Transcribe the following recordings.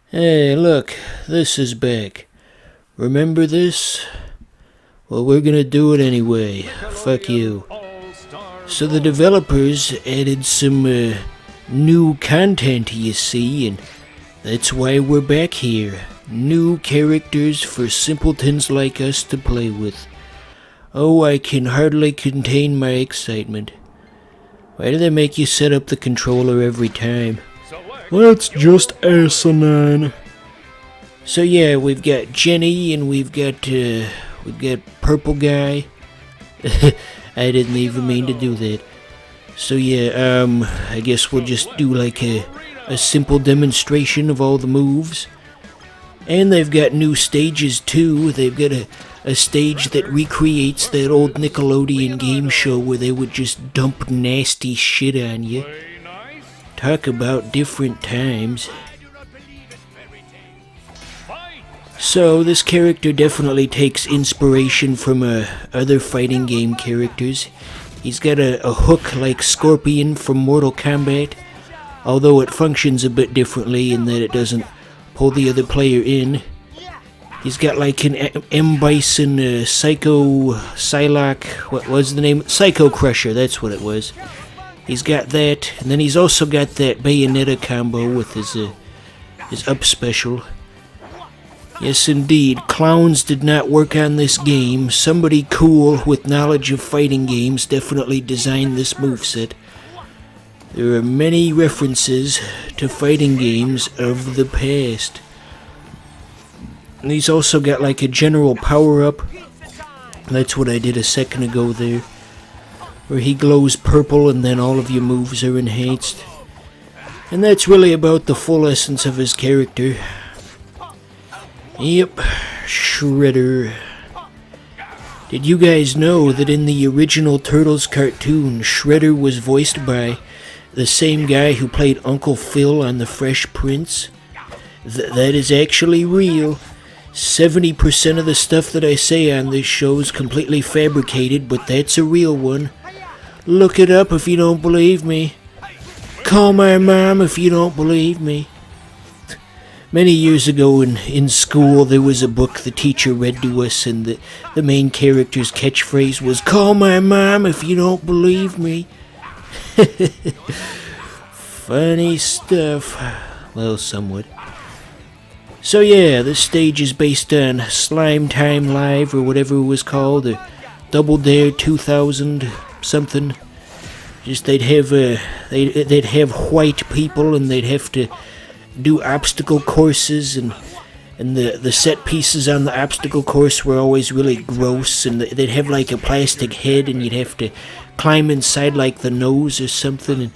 Hey, look, this is back. Remember this? Well, we're gonna do it anyway. Fuck you. So the developers added some new content, you see, and that's why we're back here. New characters for simpletons like us to play with. Oh, I can hardly contain my excitement. Why do they make you set up the controller every time? That's just asinine. So yeah, we've got Jenny and we've got Purple Guy. I didn't even mean to do that. So yeah, I guess we'll just do like a simple demonstration of all the moves. And they've got new stages too. They've got a stage that recreates that old Nickelodeon game show where they would just dump nasty shit on you. Talk about different times. So this character definitely takes inspiration from other fighting game characters. He's got a hook like Scorpion from Mortal Kombat, although it functions a bit differently in that it doesn't pull the other player in. He's got like an M. Bison Psycho Psylocke, what was the name? Psycho Crusher, that's what it was. He's got that, and then he's also got that Bayonetta combo with his up special. Yes, indeed, clowns did not work on this game. Somebody cool with knowledge of fighting games definitely designed this moveset. There are many references to fighting games of the past. And he's also got like a general power-up. That's what I did a second ago there, where he glows purple and then all of your moves are enhanced. And that's really about the full essence of his character. Yep, Shredder. Did you guys know that in the original Turtles cartoon, Shredder was voiced by the same guy who played Uncle Phil on The Fresh Prince? That is actually real. 70% of the stuff that I say on this show is completely fabricated, but that's a real one. Look it up if you don't believe me. Call my mom if you don't believe me. Many years ago in school, there was a book the teacher read to us, and the main character's catchphrase was, "Call my mom if you don't believe me." Funny stuff. Well, somewhat. So yeah, this stage is based on Slime Time Live, or whatever it was called, or Double Dare 2000 something. Just they'd have white people, and they'd have to do obstacle courses, and the set pieces on the obstacle course were always really gross, and they'd have like a plastic head, and you'd have to climb inside like the nose or something. And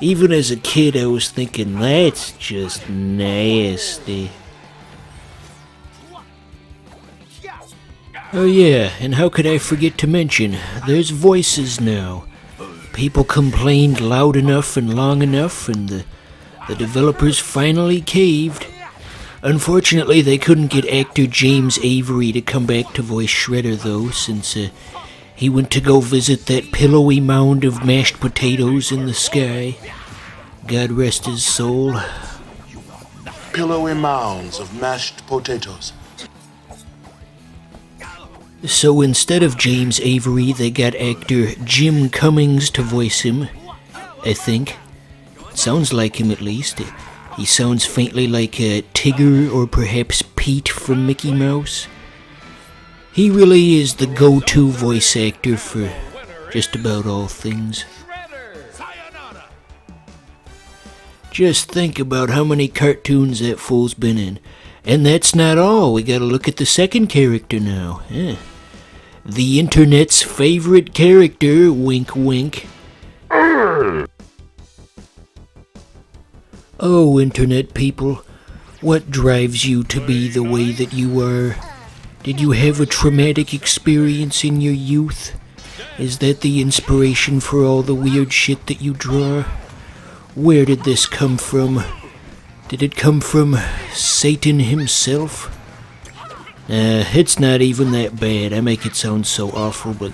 even as a kid, I was thinking, that's just nasty. Oh yeah, and how could I forget to mention, there's voices now. People complained loud enough and long enough, and the developers finally caved. Unfortunately, they couldn't get actor James Avery to come back to voice Shredder, though, since he went to go visit that pillowy mound of mashed potatoes in the sky. God rest his soul. Pillowy mounds of mashed potatoes. So instead of James Avery, they got actor Jim Cummings to voice him, I think. Sounds like him, at least. He sounds faintly like Tigger or perhaps Pete from Mickey Mouse. He really is the go-to voice actor for just about all things. Just think about how many cartoons that fool's been in. And that's not all. We gotta look at the second character now. Yeah. The internet's favorite character, wink wink. Oh, internet people, what drives you to be the way that you are? Did you have a traumatic experience in your youth? Is that the inspiration for all the weird shit that you draw? Where did this come from? Did it come from Satan himself? It's not even that bad. I make it sound so awful, but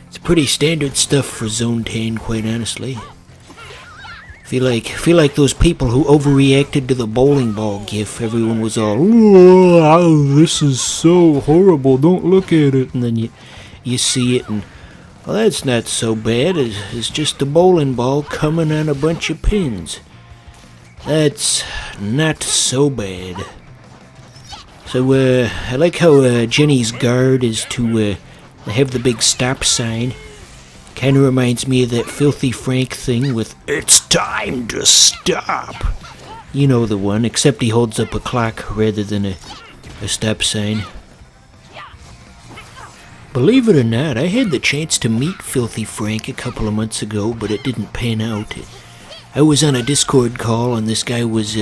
it's pretty standard stuff for Zone 10, quite honestly. Feel like those people who overreacted to the bowling ball gif. Everyone was all, Oh, this is so horrible. Don't look at it. and then you see it, and well, that's not so bad. It's just a bowling ball coming on a bunch of pins. That's not so bad. So I like how Jenny's guard is to have the big stop sign. Kind of reminds me of that Filthy Frank thing with "It's time to stop." You know the one, except he holds up a clock rather than a stop sign. Believe it or not, I had the chance to meet Filthy Frank a couple of months ago, but it didn't pan out. I was on a Discord call, and this guy was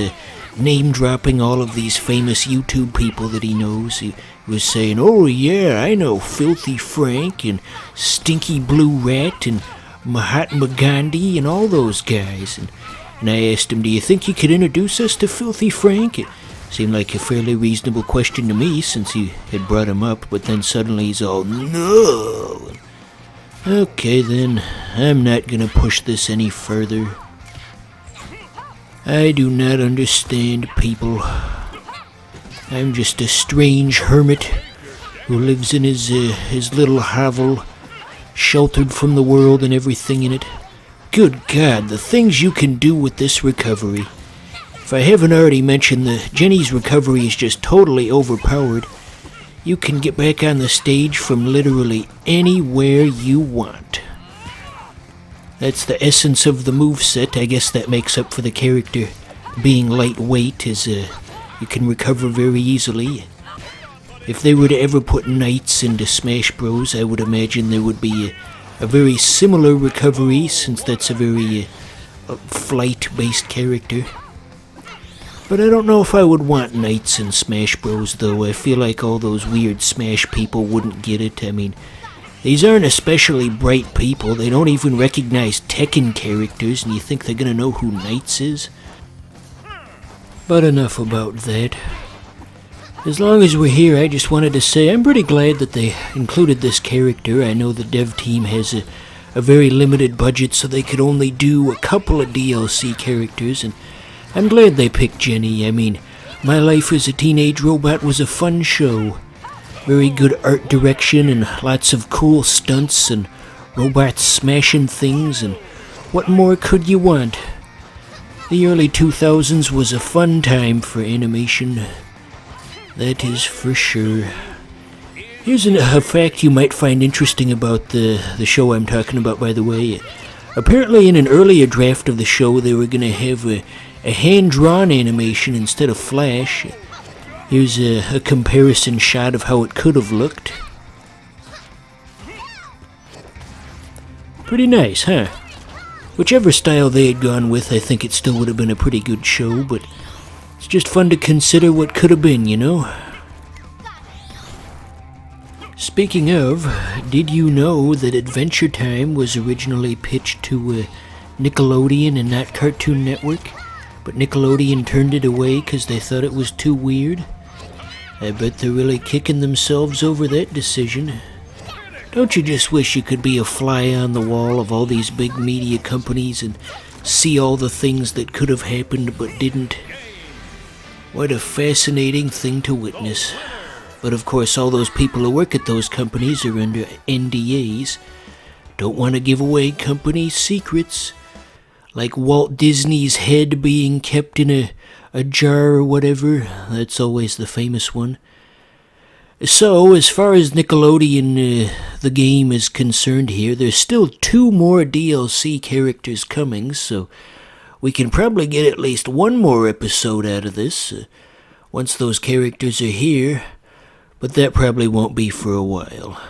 name-dropping all of these famous YouTube people that he knows. He was saying, "Oh yeah, I know Filthy Frank and Stinky Blue Rat and Mahatma Gandhi and all those guys." And I asked him, "Do you think you could introduce us to Filthy Frank?" It seemed like a fairly reasonable question to me since he had brought him up, but then suddenly he's all, "No." Okay then, I'm not gonna push this any further. I do not understand people. I'm just a strange hermit who lives in his little hovel, sheltered from the world and everything in it. Good God, the things you can do with this recovery. If I haven't already mentioned, Jenny's recovery is just totally overpowered. You can get back on the stage from literally anywhere you want. That's the essence of the moveset. I guess that makes up for the character being lightweight, is you can recover very easily. If they were to ever put knights into Smash Bros, I would imagine there would be a very similar recovery, since that's a very flight-based character. But I don't know if I would want knights in Smash Bros, though. I feel like all those weird Smash people wouldn't get it. I mean, these aren't especially bright people. They don't even recognize Tekken characters, and you think they're gonna know who Knights is? But enough about that. As long as we're here, I just wanted to say I'm pretty glad that they included this character. I know the dev team has a very limited budget, so they could only do a couple of DLC characters, and I'm glad they picked Jenny. I mean, My Life as a Teenage Robot was a fun show. Very good art direction and lots of cool stunts and robots smashing things, and what more could you want? The early 2000s was a fun time for animation. That is for sure. Here's a fact you might find interesting about the show I'm talking about, by the way. Apparently in an earlier draft of the show they were going to have a hand-drawn animation instead of Flash. Here's a comparison shot of how it could have looked. Pretty nice, huh? Whichever style they had gone with, I think it still would have been a pretty good show, but it's just fun to consider what could have been, you know? Speaking of, did you know that Adventure Time was originally pitched to Nickelodeon and not Cartoon Network? But Nickelodeon turned it away because they thought it was too weird? I bet they're really kicking themselves over that decision. Don't you just wish you could be a fly on the wall of all these big media companies and see all the things that could have happened but didn't? What a fascinating thing to witness. But of course, all those people who work at those companies are under NDAs. Don't want to give away company secrets. Like Walt Disney's head being kept in a jar or whatever. That's always the famous one. So, as far as Nickelodeon, the game is concerned here, there's still 2 more DLC characters coming, so we can probably get at least 1 more episode out of this, once those characters are here, but that probably won't be for a while.